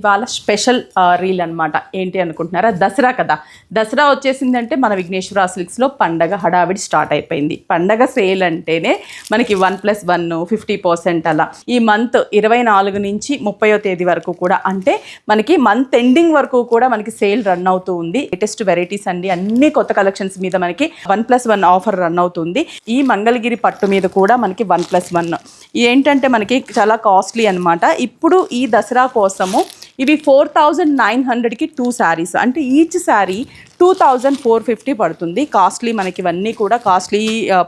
ఇవాళ special reel అనమాట. ఏంటి అనుకుంటున్నారా? దసరా కదా. దసరా వచ్చేసిందంటే మన విఘ్నేశ్వర సిల్క్స్లో పండగ హడావిడి స్టార్ట్ అయిపోయింది. పండగ సేల్ అంటేనే మనకి 1+1 50% అలా ఈ మంత్ 24 నుంచి 30వ తేదీ వరకు కూడా, అంటే మనకి మంత్ ఎండింగ్ వరకు కూడా మనకి సేల్ రన్ అవుతూ ఉంది. లేటెస్ట్ వెరైటీస్ అండి, అన్ని కొత్త కలెక్షన్స్ మీద మనకి 1+1 ఆఫర్ రన్ అవుతుంది. ఈ మంగళగిరి పట్టు మీద కూడా మనకి 1+1 ఏంటంటే మనకి చాలా కాస్ట్లీ అనమాట. ఇప్పుడు ఈ దసరా కోసము ఇవి 4900కి 2 శారీస్, అంటే ఈచ్ శారీ 2450 పడుతుంది. కాస్ట్లీ మనకి ఇవన్నీ కూడా కాస్ట్లీ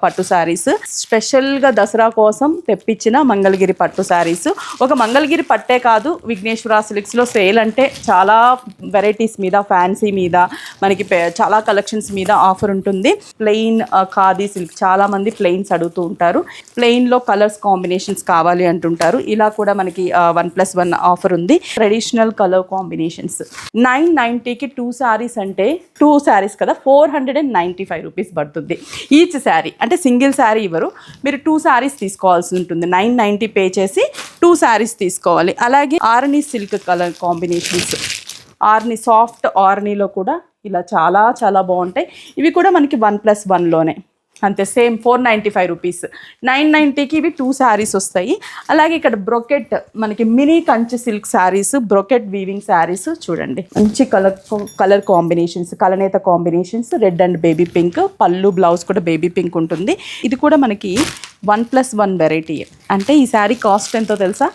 పట్టు శారీస్. స్పెషల్గా దసరా కోసం తెప్పించిన మంగళగిరి పట్టు శారీస్. ఒక మంగళగిరి పట్టే కాదు, విఘ్నేశ్వర సిల్క్స్లో సేల్ అంటే చాలా వెరైటీస్ మీద, ఫ్యాన్సీ మీద మనకి చాలా కలెక్షన్స్ మీద ఆఫర్ ఉంటుంది. ప్లెయిన్ ఖాదీ సిల్క్, చాలామంది ప్లెయిన్స్ అడుగుతూ ఉంటారు. ప్లెయిన్లో కలర్స్ కాంబినేషన్స్ కావాలి అంటుంటారు. ఇలా కూడా మనకి 1+1 ఆఫర్ ఉంది. ట్రెడిషనల్ కలర్ కాంబినేషన్స్ 990కి 2 శారీస్, అంటే 2 శారీస్ కదా 495 రూపీస్ పడుతుంది ఈచ్ శారీ. అంటే సింగిల్ శారీ ఇవ్వరు, మీరు 2 శారీస్ తీసుకోవాల్సి ఉంటుంది. 990 పే చేసి 2 శారీస్ తీసుకోవాలి. అలాగే ఆర్నీ సిల్క్ కలర్ కాంబినేషన్స్, ఆర్నీ సాఫ్ట్ ఆర్నీలో కూడా ఇలా చాలా చాలా బాగుంటాయి. ఇవి కూడా మనకి 1+1లోనే అంతే, సేమ్ 495 రూపీస్. 990కి ఇవి 2 శారీస్ వస్తాయి. అలాగే ఇక్కడ బ్రొకెట్ మనకి mini Kanchi silk saris, brocade weaving saris చూడండి, మంచి కలర్ కాంబినేషన్స్, కలనేత combinations, red and baby pink. పళ్ళు బ్లౌజ్ కూడా బేబీ పింక్ ఉంటుంది. ఇది కూడా మనకి 1+1 వెరైటీ. అంటే ఈ శారీ కాస్ట్ ఎంతో తెలుసా?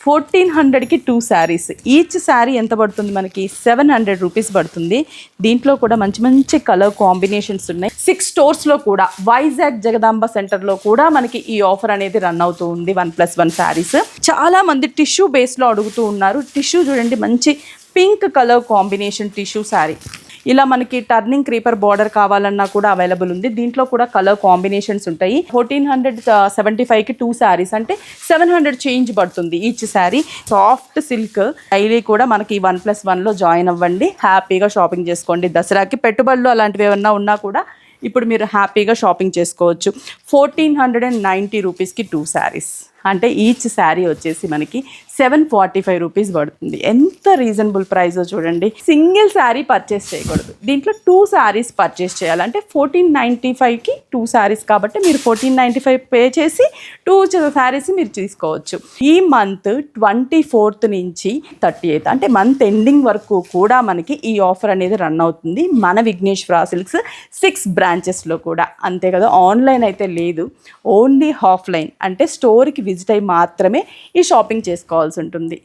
1400కి 2 శారీస్. ఈచ్ శారీ ఎంత పడుతుంది మనకి? 700 రూపీస్ పడుతుంది. దీంట్లో కూడా మంచి మంచి కలర్ కాంబినేషన్స్ ఉన్నాయి. 6 స్టోర్స్లో కూడా, వైజాగ్ జగదాంబ సెంటర్లో కూడా మనకి ఈ ఆఫర్ అనేది రన్ అవుతూ ఉంది. 1+1 శారీస్. చాలా మంది టిష్యూ బేస్లో అడుగుతూ ఉన్నారు. టిష్యూ చూడండి, మంచి pink colour combination tissue sari. ఇలా మనకి టర్నింగ్ క్రీపర్ బార్డర్ కావాలన్నా కూడా అవైలబుల్ ఉంది. దీంట్లో కూడా కలర్ కాంబినేషన్స్ ఉంటాయి. 1475కి 2 శారీస్, అంటే 700 చేంజ్ పడుతుంది each sari. Soft silk daily కూడా మనకి 1+1లో జాయిన్ అవ్వండి. హ్యాపీగా షాపింగ్ చేసుకోండి. దసరాకి పెట్టుబడులు అలాంటివి ఏమన్నా ఉన్నా కూడా ఇప్పుడు మీరు హ్యాపీగా షాపింగ్ చేసుకోవచ్చు. 1490 రూపీస్కి 2 శారీస్, అంటే ఈచ్ శారీ వచ్చేసి మనకి 745 రూపీస్ పడుతుంది. ఎంత రీజనబుల్ ప్రైస్ చూడండి. సింగిల్ శారీ పర్చేస్ చేయకూడదు, దీంట్లో 2 శారీస్ పర్చేస్ చేయాలంటే 1495కి 2 శారీస్ కాబట్టి మీరు 1495 పే చేసి 2 శారీస్ మీరు తీసుకోవచ్చు. ఈ మంత్ 24th నుంచి 38th, అంటే మంత్ ఎండింగ్ వరకు కూడా మనకి ఈ ఆఫర్ అనేది రన్ అవుతుంది. మన విఘ్నేశ్వర సిల్క్స్ 6 బ్రాంచెస్లో కూడా. అంతే కదా, ఆన్లైన్ అయితే లేదు, ఓన్లీ ఆఫ్లైన్, అంటే స్టోర్కి విజిట్ అయ్యి మాత్రమే ఈ షాపింగ్ చేసుకోవాల్సి ఉంటుంది.